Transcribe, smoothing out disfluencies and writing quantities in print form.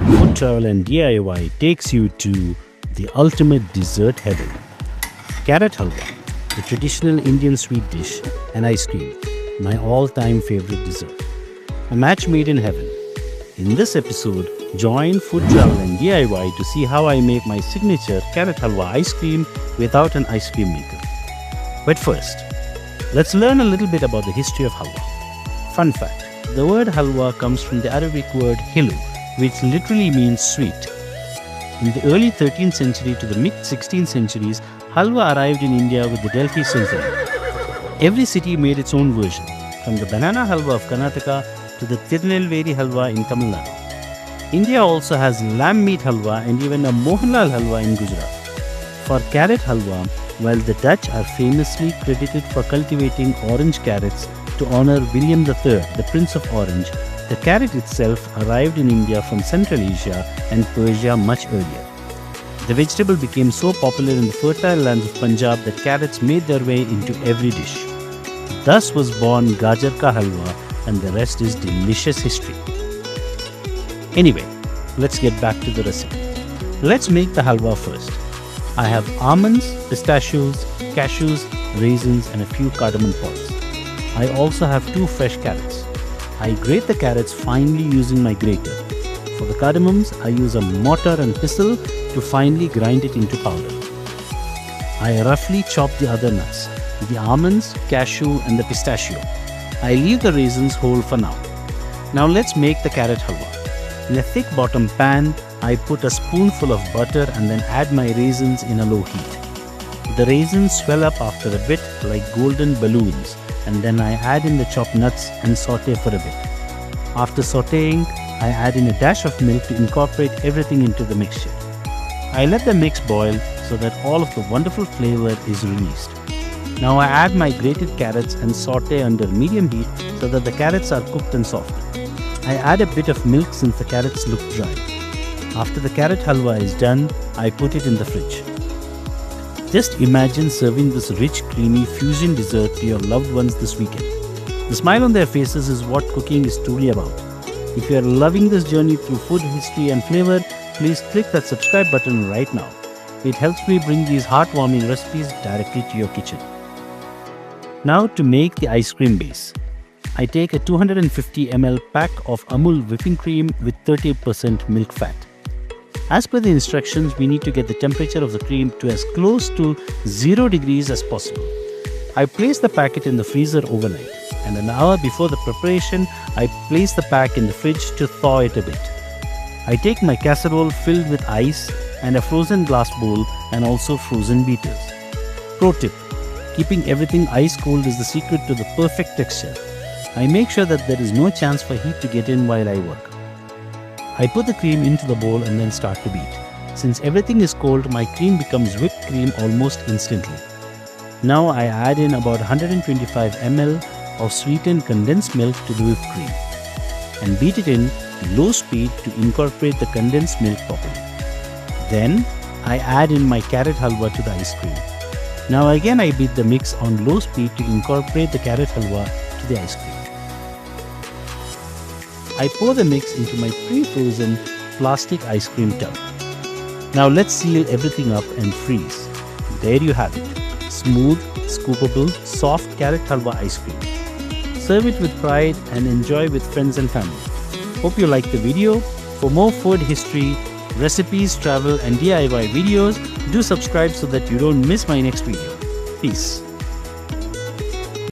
Food Travel and DIY takes you to the ultimate dessert heaven. Carrot halwa, the traditional Indian sweet dish, and ice cream, my all-time favorite dessert. A match made in heaven. In this episode, join Food Travel and DIY to see how I make my signature carrot halwa ice cream without an ice cream maker. But first, let's learn a little bit about the history of halwa. Fun fact, the word halwa comes from the Arabic word hilu, which literally means sweet. In the early 13th century to the mid-16th centuries, halwa arrived in India with the Delhi Sultanate. Every city made its own version, from the banana halwa of Karnataka to the Tirunelveli halwa in Tamil Nadu. India also has lamb meat halwa and even a Mohanlal halwa in Gujarat. For carrot halwa, while the Dutch are famously credited for cultivating orange carrots to honor William III, the Prince of Orange, the carrot itself arrived in India from Central Asia and Persia much earlier. The vegetable became so popular in the fertile lands of Punjab that carrots made their way into every dish. Thus was born Gajar Ka Halwa, and the rest is delicious history. Anyway, let's get back to the recipe. Let's make the halwa first. I have almonds, pistachios, cashews, raisins, and a few cardamom pods. I also have 2 fresh carrots. I grate the carrots finely using my grater. For the cardamoms, I use a mortar and pestle to finely grind it into powder. I roughly chop the other nuts, the almonds, cashew, and the pistachio. I leave the raisins whole for now. Now let's make the carrot halwa. In a thick bottom pan, I put a spoonful of butter and then add my raisins in a low heat. The raisins swell up after a bit like golden balloons, and then I add in the chopped nuts and saute for a bit. After sauteing, I add in a dash of milk to incorporate everything into the mixture. I let the mix boil so that all of the wonderful flavor is released. Now I add my grated carrots and saute under medium heat so that the carrots are cooked and softened. I add a bit of milk since the carrots look dry. After the carrot halwa is done, I put it in the fridge. Just imagine serving this rich, creamy fusion dessert to your loved ones this weekend. The smile on their faces is what cooking is truly about. If you are loving this journey through food, history and flavor, please click that subscribe button right now. It helps me bring these heartwarming recipes directly to your kitchen. Now to make the ice cream base. I take a 250 ml pack of Amul whipping cream with 30% milk fat. As per the instructions, we need to get the temperature of the cream to as close to 0 degrees as possible. I place the packet in the freezer overnight, and an hour before the preparation, I place the pack in the fridge to thaw it a bit. I take my casserole filled with ice and a frozen glass bowl and also frozen beeters. Pro tip: keeping everything ice cold is the secret to the perfect texture. I make sure that there is no chance for heat to get in while I work. I put the cream into the bowl and then start to beat. Since everything is cold, my cream becomes whipped cream almost instantly. Now I add in about 125 ml of sweetened condensed milk to the whipped cream and beat it in low speed to incorporate the condensed milk properly. Then I add in my carrot halwa to the ice cream. Now again I beat the mix on low speed to incorporate the carrot halwa to the ice cream. I pour the mix into my pre-frozen plastic ice cream tub. Now let's seal everything up and freeze. There you have it. Smooth, scoopable, soft carrot halwa ice cream. Serve it with pride and enjoy with friends and family. Hope you liked the video. For more food history, recipes, travel and DIY videos, do subscribe so that you don't miss my next video. Peace.